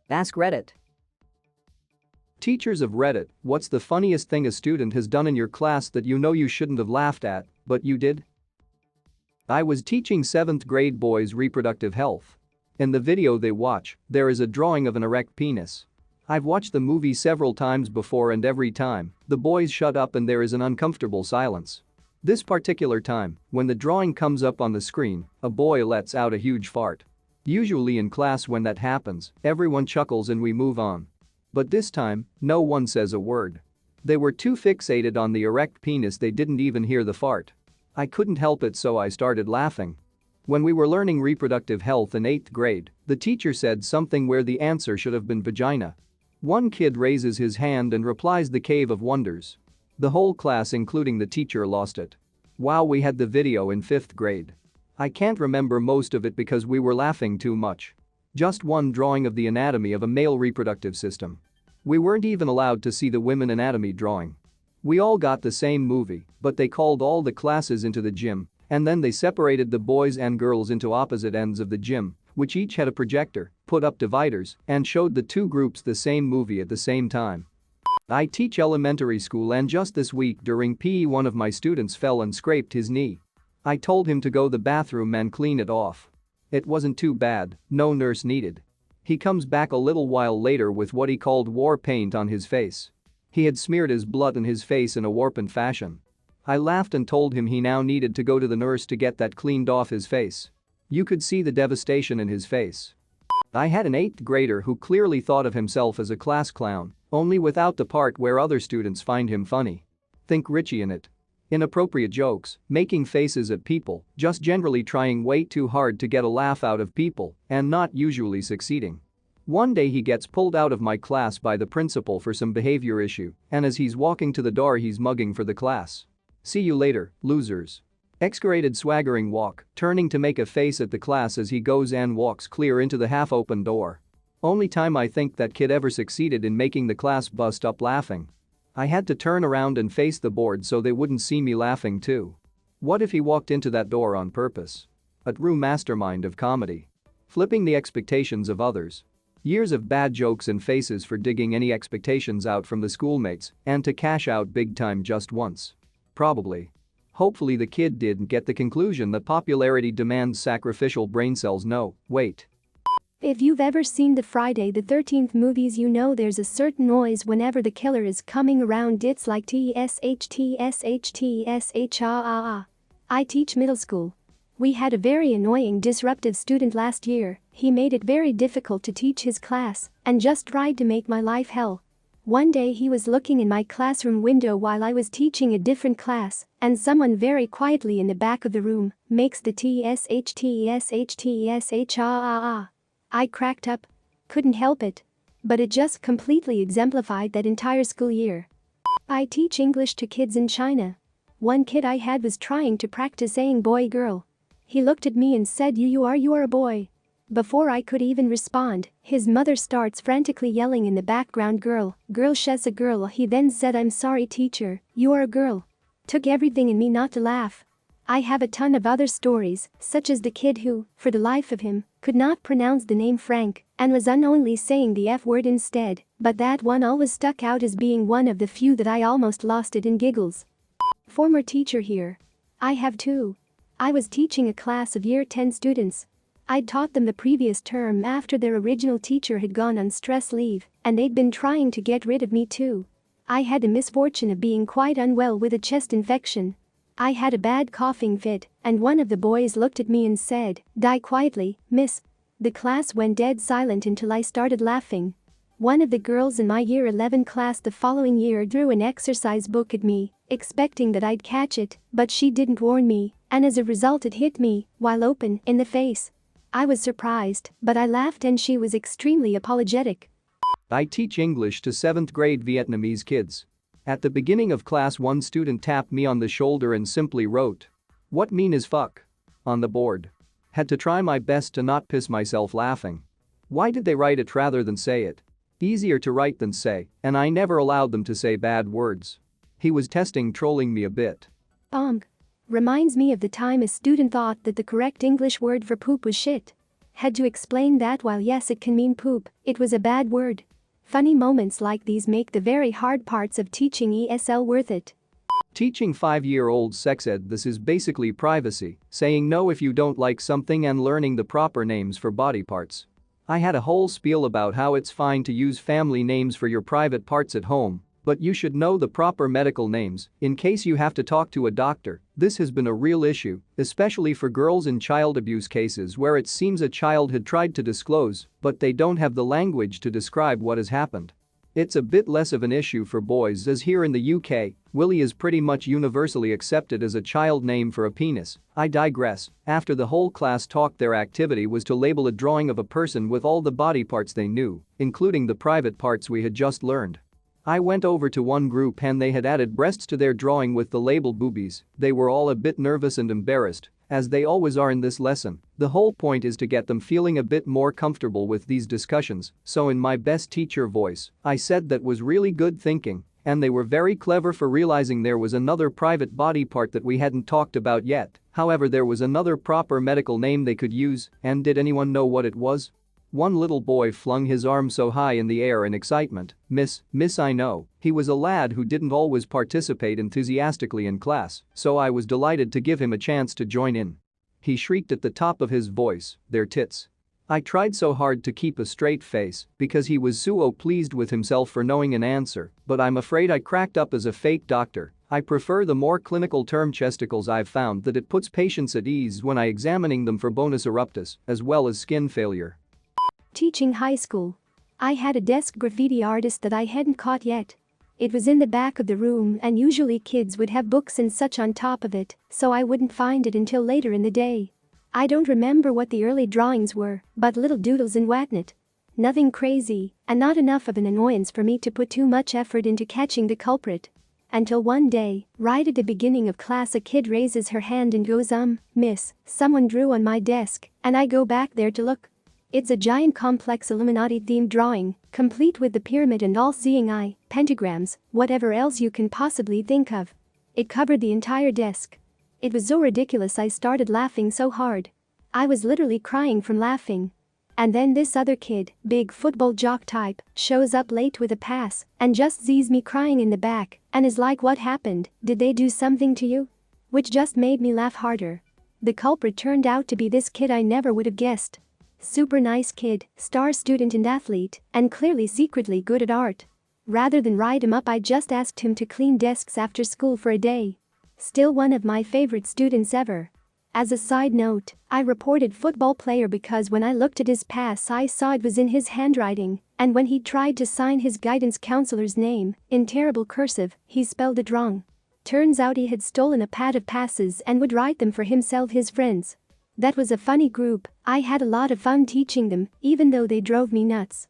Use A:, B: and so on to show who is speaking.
A: Ask Reddit.
B: Teachers of Reddit, what's the funniest thing a student has done in your class that you know you shouldn't have laughed at, but you did? I was teaching 7th grade boys reproductive health. In the video they watch, there is a drawing of an erect penis. I've watched the movie several times before and every time, the boys shut up and there is an uncomfortable silence. This particular time, when the drawing comes up on the screen, a boy lets out a huge fart. Usually in class when that happens, everyone chuckles and we move on. But this time, no one says a word. They were too fixated on the erect penis they didn't even hear the fart. I couldn't help it so I started laughing. When we were learning reproductive health in 8th grade, the teacher said something where the answer should have been vagina. One kid raises his hand and replies the Cave of Wonders. The whole class including the teacher lost it. Wow, we had the video in 5th grade. I can't remember most of it because we were laughing too much. Just one drawing of the anatomy of a male reproductive system. We weren't even allowed to see the women anatomy drawing. We all got the same movie, but they called all the classes into the gym, and then they separated the boys and girls into opposite ends of the gym, which each had a projector, put up dividers, and showed the two groups the same movie at the same time. I teach elementary school and just this week during PE one of my students fell and scraped his knee. I told him to go to the bathroom and clean it off. It wasn't too bad, no nurse needed. He comes back a little while later with what he called war paint on his face. He had smeared his blood on his face in a warped fashion. I laughed and told him he now needed to go to the nurse to get that cleaned off his face. You could see the devastation in his face. I had an 8th grader who clearly thought of himself as a class clown, only without the part where other students find him funny. Think Richie in it. Inappropriate jokes, making faces at people, just generally trying way too hard to get a laugh out of people and not usually succeeding. One day he gets pulled out of my class by the principal for some behavior issue, and as he's walking to the door he's mugging for the class. See you later, losers. Excoriated swaggering walk, turning to make a face at the class as he goes and walks clear into the half-open door. Only time I think that kid ever succeeded in making the class bust up laughing. I had to turn around and face the board so they wouldn't see me laughing too. What if he walked into that door on purpose? A true mastermind of comedy. Flipping the expectations of others. Years of bad jokes and faces for digging any expectations out from the schoolmates and to cash out big time just once. Probably. Hopefully the kid didn't get the conclusion that popularity demands sacrificial brain cells. No, wait.
C: If you've ever seen the Friday the 13th movies, you know there's a certain noise whenever the killer is coming around. It's like tsh. I teach middle school. We had a very annoying disruptive student last year. He made it very difficult to teach his class and just tried to make my life hell. One day he was looking in my classroom window while I was teaching a different class, and someone very quietly in the back of the room makes the tsh. I cracked up. Couldn't help it. But it just completely exemplified that entire school year. I teach English to kids in China. One kid I had was trying to practice saying boy girl. He looked at me and said you are a boy. Before I could even respond, his mother starts frantically yelling in the background, girl, she's a girl. He then said, I'm sorry teacher, you are a girl. Took everything in me not to laugh. I have a ton of other stories, such as the kid who, for the life of him, could not pronounce the name Frank and was only saying the F word instead, but that one always stuck out as being one of the few that I almost lost it in giggles. Former teacher here. I have two. I was teaching a class of year 10 students. I'd taught them the previous term after their original teacher had gone on stress leave, and they'd been trying to get rid of me too. I had the misfortune of being quite unwell with a chest infection. I had a bad coughing fit, and one of the boys looked at me and said, die quietly, miss. The class went dead silent until I started laughing. One of the girls in my year 11 class the following year threw an exercise book at me, expecting that I'd catch it, but she didn't warn me, and as a result it hit me, while open, in the face. I was surprised, but I laughed and she was extremely apologetic.
B: I teach English to 7th grade Vietnamese kids. At the beginning of class one student tapped me on the shoulder and simply wrote, "What mean is fuck?" on the board. Had to try my best to not piss myself laughing. Why did they write it rather than say it? Easier to write than say, and I never allowed them to say bad words. He was trolling me a bit.
C: Reminds me of the time a student thought that the correct English word for poop was shit. Had to explain that while yes it can mean poop, it was a bad word. Funny moments like these make the very hard parts of teaching ESL worth it.
B: Teaching 5-year-olds sex ed. This is basically privacy, saying no if you don't like something and learning the proper names for body parts. I had a whole spiel about how it's fine to use family names for your private parts at home, but you should know the proper medical names in case you have to talk to a doctor. This has been a real issue, especially for girls in child abuse cases where it seems a child had tried to disclose, but they don't have the language to describe what has happened. It's a bit less of an issue for boys, as here in the UK, Willie is pretty much universally accepted as a child name for a penis. I digress. After the whole class talked, their activity was to label a drawing of a person with all the body parts they knew, including the private parts we had just learned. I went over to one group and they had added breasts to their drawing with the label boobies. They were all a bit nervous and embarrassed, as they always are in this lesson. The whole point is to get them feeling a bit more comfortable with these discussions, so in my best teacher voice, I said that was really good thinking, and they were very clever for realizing there was another private body part that we hadn't talked about yet. However, there was another proper medical name they could use, and did anyone know what it was? One little boy flung his arm so high in the air in excitement. Miss, I know. He was a lad who didn't always participate enthusiastically in class, so I was delighted to give him a chance to join in. He shrieked at the top of his voice, "Their tits." I tried so hard to keep a straight face because he was so pleased with himself for knowing an answer, but I'm afraid I cracked up as a fake doctor. I prefer the more clinical term chesticles. I've found that it puts patients at ease when I examining them for bonus eruptus as well as skin failure.
C: Teaching high school. I had a desk graffiti artist that I hadn't caught yet. It was in the back of the room and usually kids would have books and such on top of it, so I wouldn't find it until later in the day. I don't remember what the early drawings were, but little doodles and whatnot. Nothing crazy, and not enough of an annoyance for me to put too much effort into catching the culprit. Until one day, right at the beginning of class, a kid raises her hand and goes, "Miss, someone drew on my desk," and I go back there to look. It's a giant complex Illuminati-themed drawing, complete with the pyramid and all-seeing eye, pentagrams, whatever else you can possibly think of. It covered the entire desk. It was so ridiculous I started laughing so hard. I was literally crying from laughing. And then this other kid, big football jock type, shows up late with a pass and just sees me crying in the back and is like, "What happened? Did they do something to you?" Which just made me laugh harder. The culprit turned out to be this kid I never would have guessed. Super nice kid, star student and athlete, and clearly secretly good at art. Rather than write him up, I just asked him to clean desks after school for a day. Still one of my favorite students ever. As a side note, I reported football player because when I looked at his pass I saw it was in his handwriting, and when he tried to sign his guidance counselor's name, in terrible cursive, he spelled it wrong. Turns out he had stolen a pad of passes and would write them for himself, his friends. That was a funny group. I had a lot of fun teaching them, even though they drove me nuts.